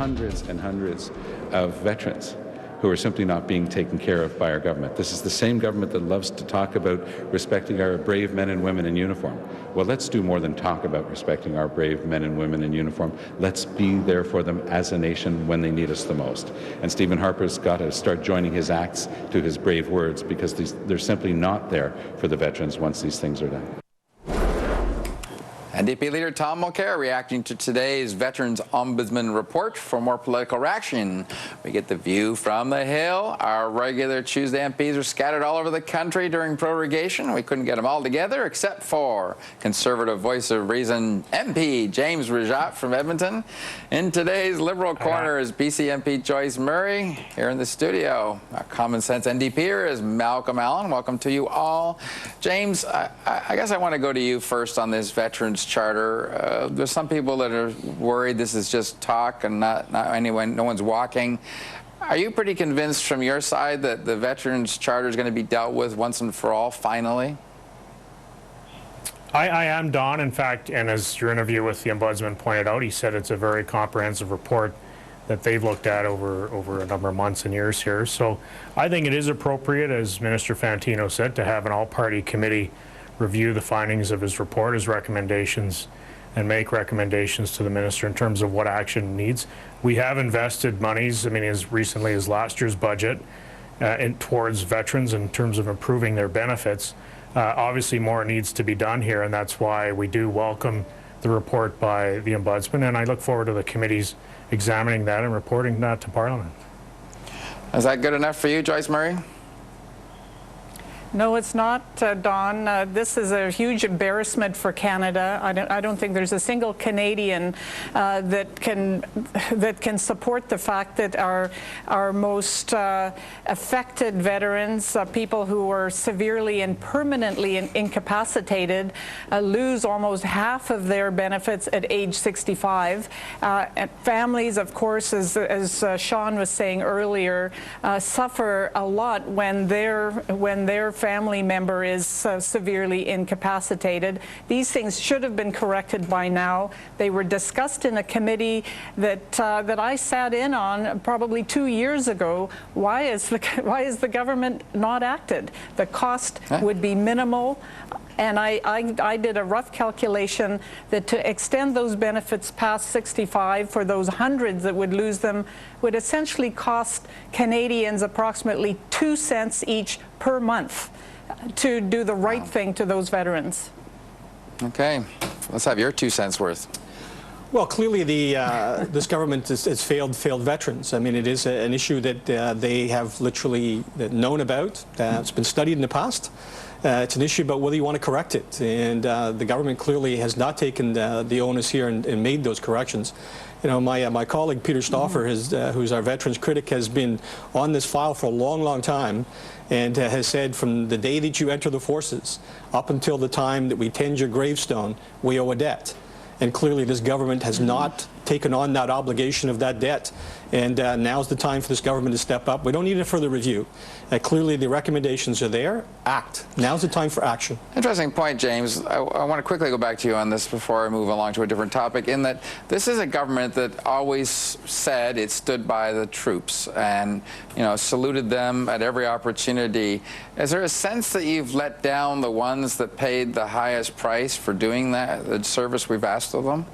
hundreds and hundreds of veterans who are simply not being taken care of by our government. This is the same government that loves to talk about respecting our brave men and women in uniform. Well, let's do more than talk about respecting our brave men and women in uniform. Let's be there for them as a nation when they need us the most. And Stephen Harper's got to start joining his acts to his brave words, because they're simply not there for the veterans once these things are done. NDP leader Tom Mulcair reacting to today's Veterans Ombudsman report. For more political reaction, we get the view from the Hill. Our regular Tuesday MPs are scattered all over the country during prorogation. We couldn't get them all together except for Conservative Voice of Reason MP James Rajat from Edmonton. In today's Liberal corner is BC MP Joyce Murray. Here in the studio, our Common Sense NDPer is Malcolm Allen. Welcome to you all. James, I guess I want to go to you first on this Veterans Charter. There's some people that are worried this is just talk and not anyone, no one's walking. Are you pretty convinced from your side that the Veterans Charter is going to be dealt with once and for all, finally? I am, Don. In fact, and as your interview with the Ombudsman pointed out, he said it's a very comprehensive report that they've looked at over a number of months and years here. So I think it is appropriate, as Minister Fantino said, to have an all-party committee review the findings of his report, his recommendations, and make recommendations to the minister in terms of what action needs. We have invested monies, I mean, as recently as last year's budget, towards veterans in terms of improving their benefits. Obviously, more needs to be done here, and that's why we do welcome the report by the Ombudsman, and I look forward to the committees examining that and reporting that to Parliament. Is that good enough for you, Joyce Murray? No, it's not, Don. This is a huge embarrassment for Canada. I don't think there's a single Canadian that can support the fact that our most affected veterans, people who are severely and permanently incapacitated, lose almost half of their benefits at age 65. And families, of course, as Sean was saying earlier, suffer a lot when their family member is severely incapacitated. These things should have been corrected by now. They were discussed in a committee that I sat in on probably 2 years ago. Why is the government not acted? The cost would be minimal. And I did a rough calculation that to extend those benefits past 65 for those hundreds that would lose them would essentially cost Canadians approximately 2 cents each per month to do the right thing to those veterans. Okay, let's have your 2 cents worth. Well, clearly this government has failed veterans. I mean, it is an issue that they have literally known about. It's been studied in the past. It's an issue about whether you want to correct it, and the government clearly has not taken the onus here and made those corrections. You know, my colleague Peter Stauffer, who's our veterans critic, has been on this file for a long, long time, and has said from the day that you enter the forces up until the time that we tend your gravestone, we owe a debt. And clearly this government has not taken on that obligation of that debt. And now's the time for this government to step up. We don't need a further review. Clearly the recommendations are there. Act. Now's the time for action. Interesting point, James. I want to quickly go back to you on this before I move along to a different topic, in that this is a government that always said it stood by the troops and, you know, saluted them at every opportunity. Is there a sense that you've let down the ones that paid the highest price for doing that, the service we've asked of them?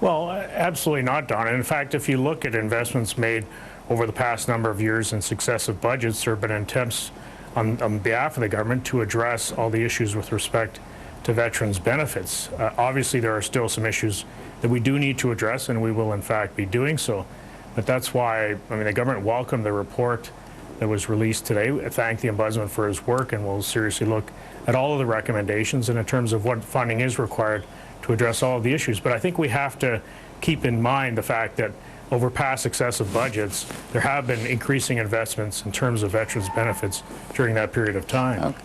Well, absolutely not, Don. In fact, if you look at investments made over the past number of years in successive budgets, there have been attempts on behalf of the government to address all the issues with respect to veterans' benefits. Obviously, there are still some issues that we do need to address, and we will, in fact, be doing so. But that's why, I mean, the government welcomed the report that was released today. I thank the Ombudsman for his work, and we'll seriously look at all of the recommendations and in terms of what funding is required to address all of the issues. But I think we have to keep in mind the fact that over past successive budgets, there have been increasing investments in terms of veterans' benefits during that period of time. Okay.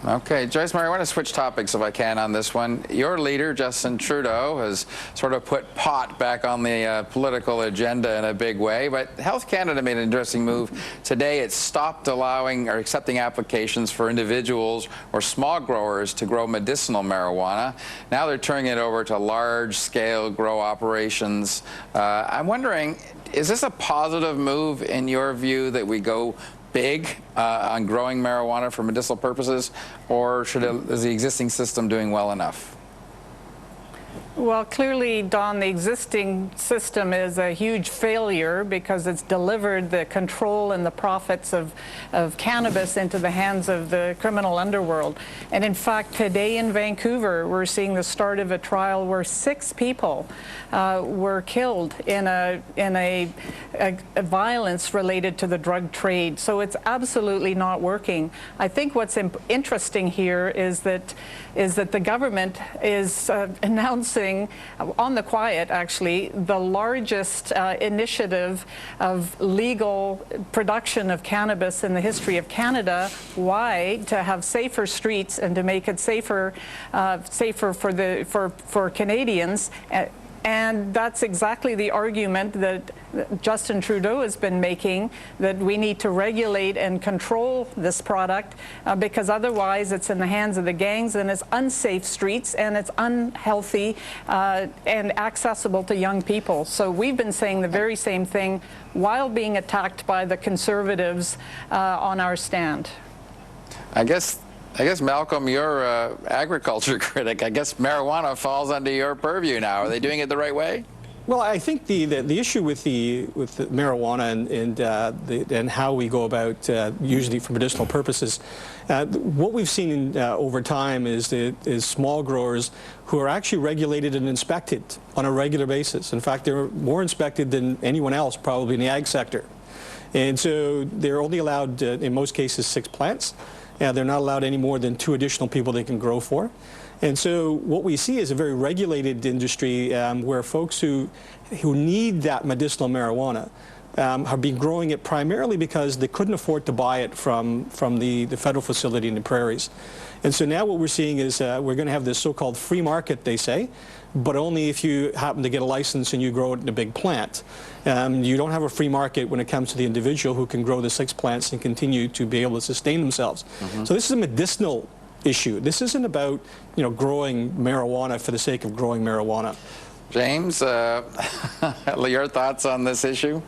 Okay, Joyce Murray, I want to switch topics if I can on this one. Your leader, Justin Trudeau, has sort of put pot back on the political agenda in a big way, but Health Canada made an interesting move today. It stopped allowing or accepting applications for individuals or small growers to grow medicinal marijuana. Now they're turning it over to large-scale grow operations. I'm wondering, is this a positive move in your view that we go big on growing marijuana for medicinal purposes, or is the existing system doing well enough? Well, clearly, Don, the existing system is a huge failure because it's delivered the control and the profits of cannabis into the hands of the criminal underworld. And in fact, today in Vancouver, we're seeing the start of a trial where 6 people were killed in a violence related to the drug trade. So it's absolutely not working. I think what's interesting here is that the government is announcing on the quiet, actually, the largest initiative of legal production of cannabis in the history of Canada. Why? To have safer streets and to make it safer for Canadians. And that's exactly the argument that Justin Trudeau has been making, that we need to regulate and control this product because otherwise it's in the hands of the gangs and it's unsafe streets and it's unhealthy and accessible to young people. So we've been saying the very same thing while being attacked by the Conservatives on our stand. I guess, Malcolm, you're an agriculture critic. I guess marijuana falls under your purview now. Are they doing it the right way? Well, I think the issue with the marijuana and how we go about using it for medicinal purposes, what we've seen over time is small growers who are actually regulated and inspected on a regular basis. In fact, they're more inspected than anyone else probably in the ag sector. And so they're only allowed, in most cases, 6 plants. They're not allowed any more than 2 additional people they can grow for. And so what we see is a very regulated industry where folks who need that medicinal marijuana have been growing it primarily because they couldn't afford to buy it from the federal facility in the prairies. And so now what we're seeing is we're going to have this so-called free market, they say, but only if you happen to get a license and you grow it in a big plant. You don't have a free market when it comes to the individual who can grow the 6 plants and continue to be able to sustain themselves. So this is a medicinal issue. This isn't about, growing marijuana for the sake of growing marijuana. James, your thoughts on this issue?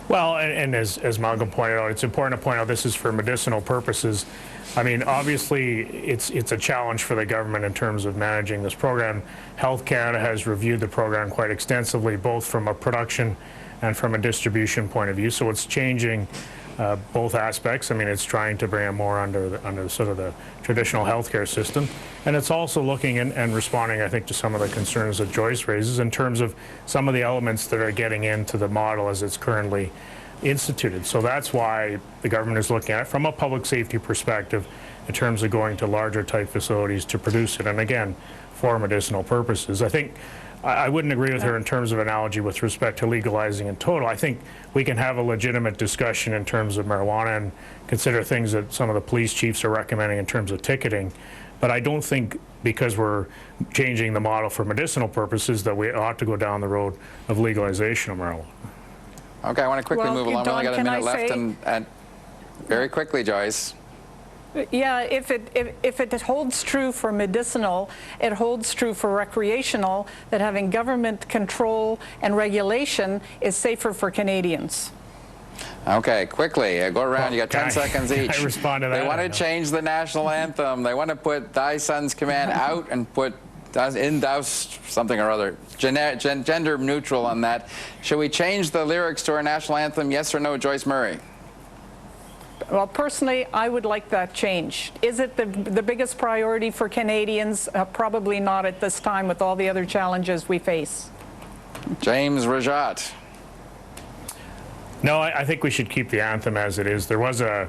Well, and as Malcolm pointed out, it's important to point out this is for medicinal purposes. I mean, obviously, it's a challenge for the government in terms of managing this program. Health Canada has reviewed the program quite extensively, both from a production and from a distribution point of view. So it's changing both aspects. I mean, it's trying to bring it more under sort of the traditional healthcare system, and it's also looking and responding, I think, to some of the concerns that Joyce raises in terms of some of the elements that are getting into the model as it's currently instituted. So that's why the government is looking at it from a public safety perspective in terms of going to larger type facilities to produce it, and again, for medicinal purposes. I think I wouldn't agree with her in terms of analogy with respect to legalizing in total. I think we can have a legitimate discussion in terms of marijuana and consider things that some of the police chiefs are recommending in terms of ticketing. But I don't think because we're changing the model for medicinal purposes that we ought to go down the road of legalization of marijuana. Okay, I want to quickly move along. We only got a minute left, say, and very quickly, Joyce. Yeah, if it holds true for medicinal, it holds true for recreational, that having government control and regulation is safer for Canadians. Okay, quickly, go around. You got 10 seconds each. I respond to that? They want to change the national anthem. They want to put Thy Son's Command out and put in thou something or other. Gender neutral on that. Should we change the lyrics to our national anthem? Yes or no, Joyce Murray? Well, personally, I would like that change. Is it the biggest priority for Canadians? Probably not at this time with all the other challenges we face. James Rajat. No, I think we should keep the anthem as it is. There was a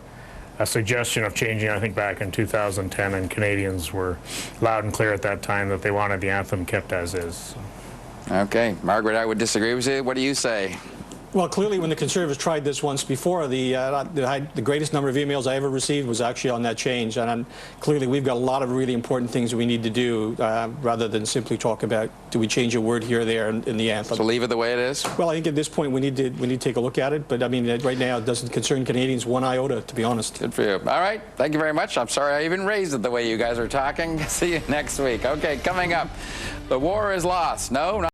suggestion of changing, I think, back in 2010, and Canadians were loud and clear at that time that they wanted the anthem kept as is. Okay. Margaret, I would disagree with you. What do you say? Well, clearly, when the Conservatives tried this once before, the greatest number of emails I ever received was actually on that change. And clearly, we've got a lot of really important things that we need to do rather than simply talk about, do we change a word here or there in the anthem. So leave it the way it is? Well, I think at this point we need to take a look at it. But I mean, right now, it doesn't concern Canadians one iota, to be honest. Good for you. All right. Thank you very much. I'm sorry I even raised it the way you guys are talking. See you next week. Okay, coming up, the war is lost. No, not